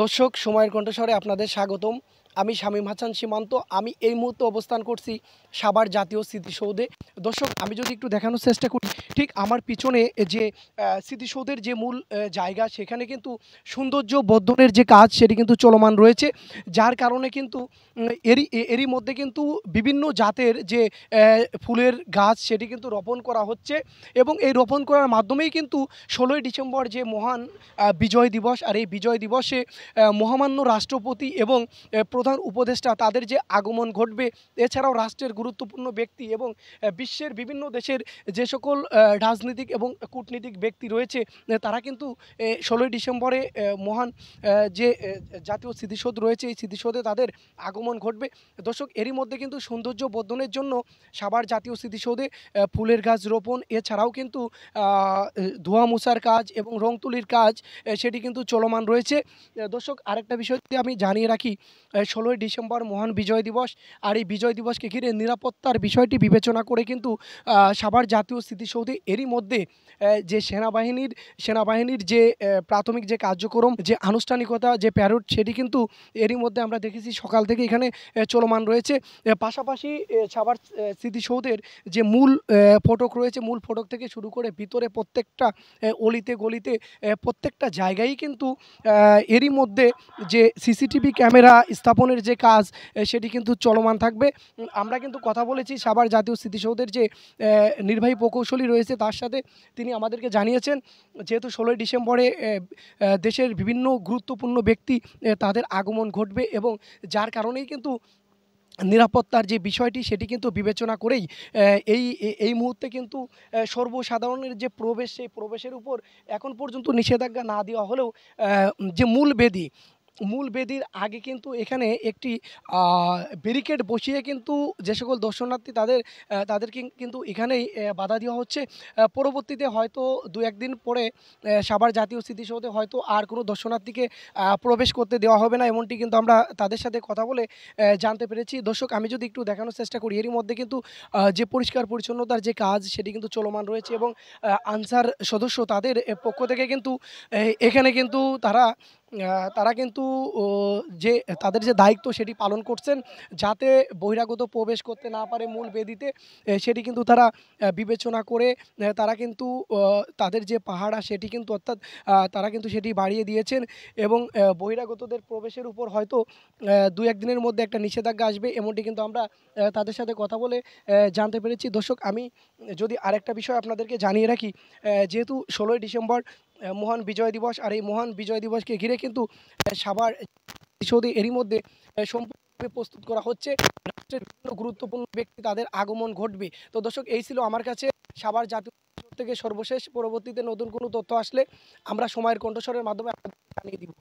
দর্শক সময়ের কণ্ঠস্বরে আপনাদের স্বাগতম। আমি শামীম হাসান সীমান্ত। আমি এই মুহূর্তে অবস্থান করছি সাভার জাতীয় স্মৃতিসৌধে। দর্শক আমি যদি একটু দেখানোর চেষ্টা করি, ঠিক আমার পিছনে যে স্মৃতিসৌধের যে মূল জায়গা, সেখানে কিন্তু সৌন্দর্য বর্ধনের যে কাজ সেটি কিন্তু চলমান রয়েছে। যার কারণে কিন্তু এরই মধ্যে কিন্তু বিভিন্ন জাতের যে ফুলের গাছ সেটি কিন্তু রোপণ করা হচ্ছে, এবং এই রোপণ করার মাধ্যমেই কিন্তু 16ই ডিসেম্বর যে মহান বিজয় দিবস, আর এই বিজয় দিবসে মহামান্য রাষ্ট্রপতি এবং প্রধান উপদেষ্টা তাদের যে আগমন ঘটবে, এছাড়াও রাষ্ট্রের গুরুত্বপূর্ণ ব্যক্তি এবং বিশ্বের বিভিন্ন দেশের যে সকল রাজনীতিক এবং কূটনীতিক ব্যক্তি রয়েছে, তারা কিন্তু 16ই ডিসেম্বরে মহান যে জাতীয় স্মৃতিসৌধ রয়েছে, এই স্মৃতিসৌধে তাদের আগমন ঘটবে। দর্শক এরই মধ্যে কিন্তু সৌন্দর্য বর্ধনের জন্য সাভার জাতীয় স্মৃতিসৌধে ফুলের গাছ রোপণ, এছাড়াও কিন্তু ধোঁয়া মোছার কাজ এবং রং তুলির কাজ সেটি কিন্তু চলমান রয়েছে। দর্শক আরেকটা বিষয় যদি আমি জানিয়ে রাখি, 16ই ডিসেম্বর মহান বিজয় দিবস, আর এই বিজয় দিবসকে ঘিরে নিরাপত্তার বিষয়টি বিবেচনা করে কিন্তু সাভার জাতীয় স্মৃতিসৌধে এরই মধ্যে যে সেনাবাহিনীর যে প্রাথমিক যে কার্যক্রম, যে আনুষ্ঠানিকতা, যে প্যারেড, সেটি কিন্তু এরই মধ্যে আমরা দেখেছি সকাল থেকে এখানে চলমান রয়েছে। পাশাপাশি সাভার স্মৃতিসৌধের যে মূল ফটক রয়েছে, মূল ফটক থেকে শুরু করে ভিতরে প্রত্যেকটা অলিতে গলিতে প্রত্যেকটা জায়গায় কিন্তু এরই মধ্যে যে সিসিটিভি ক্যামেরা স্থাপনের যে কাজ সেটি কিন্তু চলমান থাকবে। আমরা কিন্তু কথা বলেছি সাভার জাতীয় স্মৃতিসৌধের যে নির্বাহী প্রকৌশলী রয়েছে, তার সাথে তিনি আমাদেরকে জানিয়েছেন যেহেতু 16ই ডিসেম্বরে দেশের বিভিন্ন গুরুত্বপূর্ণ ব্যক্তি তাদের আগমন ঘটবে, এবং যার কারণেই কিন্তু নিরাপত্তার যে বিষয়টি সেটি কিন্তু বিবেচনা করেই এই মুহূর্তে কিন্তু সর্বসাধারণের যে প্রবেশ, সেই প্রবেশের উপর এখন পর্যন্ত নিষেধাজ্ঞা না দেওয়া হলেও যে মূল বেদির আগে কিন্তু এখানে একটি ব্যারিকেড বসিয়ে কিন্তু যে সকল দর্শনার্থী তাদেরকে কিন্তু এখানেই বাধা দেওয়া হচ্ছে। পরবর্তীতে হয়তো দু একদিন পরে সাভার জাতীয় স্মৃতিসৌধে হয়তো আর কোনো দর্শনার্থীকে প্রবেশ করতে দেওয়া হবে না, এমনটি কিন্তু আমরা তাদের সাথে কথা বলে জানতে পেরেছি। দর্শক আমি যদি একটু দেখানোর চেষ্টা করি, এরই মধ্যে কিন্তু যে পরিষ্কার পরিচ্ছন্নতার যে কাজ সেটি কিন্তু চলমান রয়েছে, এবং আনসার সদস্য তাদের পক্ষ থেকে কিন্তু এখানে কিন্তু তারা কিন্তু যে তাদের যে দায়িত্ব সেটি পালন করছেন, যাতে বহিরাগত প্রবেশ করতে না পারে মূল বেদিতে, সেটি কিন্তু তারা বিবেচনা করে তারা কিন্তু তাদের যে পাহারা সেটি কিন্তু অর্থাৎ তারা কিন্তু সেটি বাড়িয়ে দিয়েছেন, এবং বহিরাগতদের প্রবেশের উপর হয়তো দু একদিনের মধ্যে একটা নিষেধাজ্ঞা আসবে, এমনটি কিন্তু আমরা তাদের সাথে কথা বলে জানতে পেরেছি। দর্শক আমি যদি আরেকটা বিষয় আপনাদেরকে জানিয়ে রাখি, যেহেতু 16ই ডিসেম্বর মহান বিজয় দিবস, আর এই মহান বিজয় দিবসকে ঘিরে কিন্তু সাভার সৌদি এরই মধ্যে সম্পূর্ণভাবে প্রস্তুত করা হচ্ছে। রাষ্ট্রের বিভিন্ন গুরুত্বপূর্ণ ব্যক্তি তাদের আগমন ঘটবে। তো দর্শক এই ছিল আমার কাছে সাভার জাতীয় উদ্যান থেকে সর্বশেষ। পরবর্তীতে নতুন কোনো তথ্য আসলে আমরা সময়ের কণ্ঠস্বরের মাধ্যমে আপনাদের জানিয়ে দিব।